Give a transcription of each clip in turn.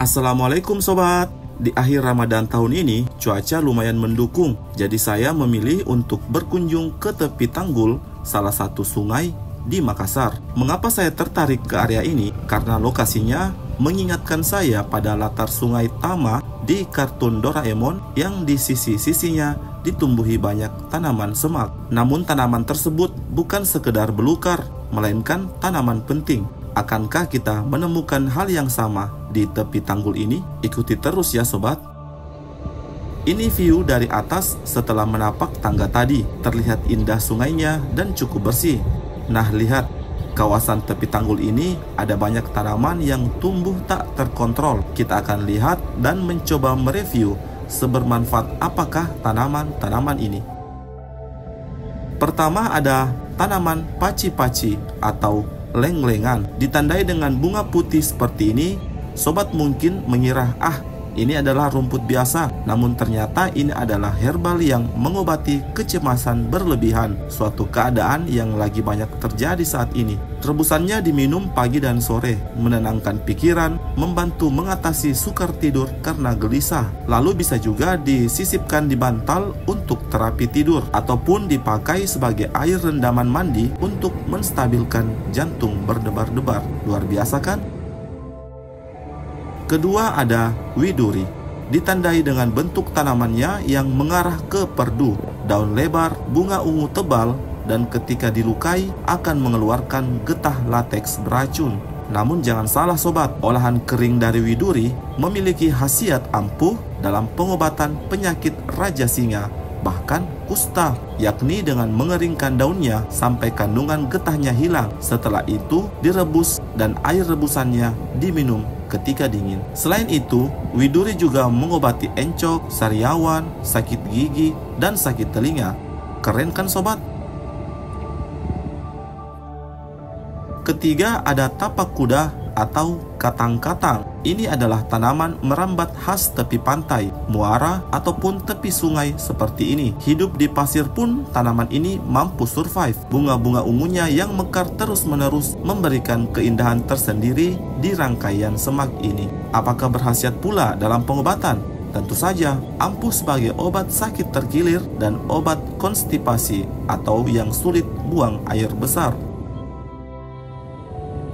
Assalamualaikum sobat. Di akhir Ramadan tahun ini, cuaca lumayan mendukung. Jadi saya memilih untuk berkunjung ke tepi tanggul salah satu sungai di Makassar. Mengapa saya tertarik ke area ini? Karena lokasinya mengingatkan saya pada latar sungai Tama di kartun Doraemon yang di sisi-sisinya ditumbuhi banyak tanaman semak. Namun tanaman tersebut bukan sekedar belukar, melainkan tanaman penting. Akankah kita menemukan hal yang sama di tepi tanggul ini? Ikuti terus ya sobat. Ini view dari atas setelah menapak tangga tadi. Terlihat indah sungainya dan cukup bersih. Nah lihat, kawasan tepi tanggul ini ada banyak tanaman yang tumbuh tak terkontrol. Kita akan lihat dan mencoba mereview sebermanfaat apakah tanaman-tanaman ini. Pertama ada tanaman paci-paci atau leng-lengan. Ditandai dengan bunga putih seperti ini, sobat mungkin mengira ini adalah rumput biasa, namun ternyata ini adalah herbal yang mengobati kecemasan berlebihan, suatu keadaan yang lagi banyak terjadi saat ini. Rebusannya diminum pagi dan sore, menenangkan pikiran, membantu mengatasi sukar tidur karena gelisah. Lalu bisa juga disisipkan di bantal untuk terapi tidur, ataupun dipakai sebagai air rendaman mandi untuk menstabilkan jantung berdebar-debar. Luar biasa kan? Kedua ada widuri. Ditandai dengan bentuk tanamannya yang mengarah ke perdu, daun lebar, bunga ungu tebal, dan ketika dilukai akan mengeluarkan getah lateks beracun. Namun jangan salah sobat, olahan kering dari widuri memiliki khasiat ampuh dalam pengobatan penyakit raja singa, bahkan kusta, yakni dengan mengeringkan daunnya sampai kandungan getahnya hilang. Setelah itu direbus dan air rebusannya diminum ketika dingin. Selain itu, widuri juga mengobati encok, sariawan, sakit gigi, dan sakit telinga. Keren kan sobat? Ketiga ada tapak kuda atau katang-katang. Ini adalah tanaman merambat khas tepi pantai, muara, ataupun tepi sungai seperti ini. Hidup di pasir pun tanaman ini mampu survive. Bunga-bunga ungunya yang mekar terus-menerus memberikan keindahan tersendiri di rangkaian semak ini. Apakah berkhasiat pula dalam pengobatan? Tentu saja, ampuh sebagai obat sakit terkilir dan obat konstipasi atau yang sulit buang air besar.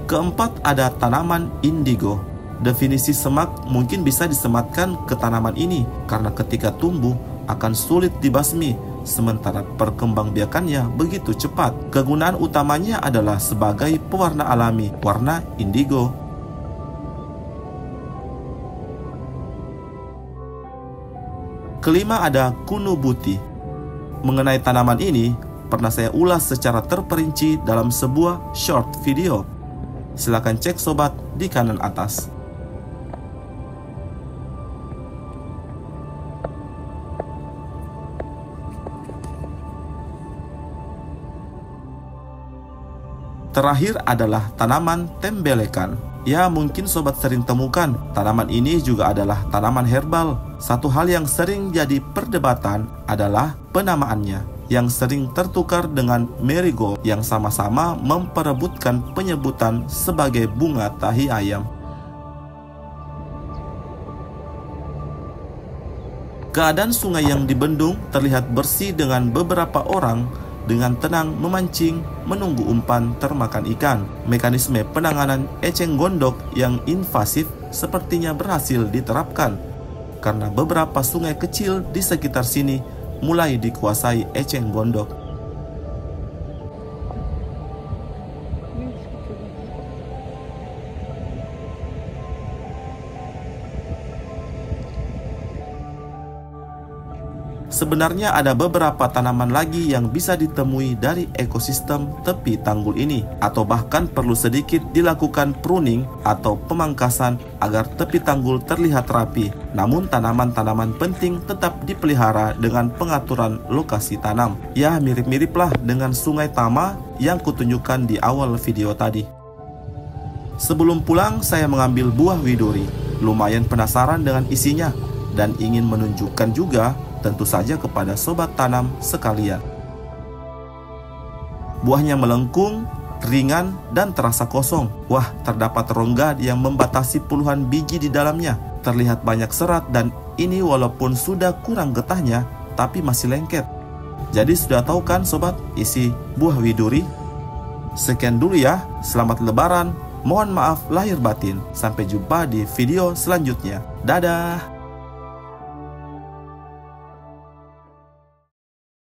Keempat ada tanaman indigo. Definisi semak mungkin bisa disematkan ke tanaman ini karena ketika tumbuh akan sulit dibasmi, sementara perkembangbiakannya begitu cepat. Kegunaan utamanya adalah sebagai pewarna alami, warna indigo. Kelima ada kunubuti. Mengenai tanaman ini pernah saya ulas secara terperinci dalam sebuah short video. Silakan cek sobat di kanan atas. Terakhir adalah tanaman tembelekan. Ya, mungkin sobat sering temukan. Tanaman ini juga adalah tanaman herbal. Satu hal yang sering jadi perdebatan adalah penamaannya, yang sering tertukar dengan marigold, yang sama-sama memperebutkan penyebutan sebagai bunga tahi ayam. Keadaan sungai yang dibendung terlihat bersih dengan beberapa orang dengan tenang memancing menunggu umpan termakan ikan. Mekanisme penanganan eceng gondok yang invasif sepertinya berhasil diterapkan karena beberapa sungai kecil di sekitar sini mulai dikuasai eceng gondok. Sebenarnya ada beberapa tanaman lagi yang bisa ditemui dari ekosistem tepi tanggul ini, atau bahkan perlu sedikit dilakukan pruning atau pemangkasan agar tepi tanggul terlihat rapi. Namun tanaman-tanaman penting tetap dipelihara dengan pengaturan lokasi tanam. Ya, mirip-miriplah dengan sungai Tama yang kutunjukkan di awal video tadi. Sebelum pulang saya mengambil buah widuri. Lumayan penasaran dengan isinya dan ingin menunjukkan juga tentu saja kepada sobat tanam sekalian. Buahnya melengkung, ringan dan terasa kosong. Wah, terdapat rongga yang membatasi puluhan biji di dalamnya. Terlihat banyak serat dan ini walaupun sudah kurang getahnya, tapi masih lengket. Jadi sudah tahu kan sobat isi buah widuri? Sekian dulu ya, selamat lebaran. Mohon maaf lahir batin. Sampai jumpa di video selanjutnya. Dadah.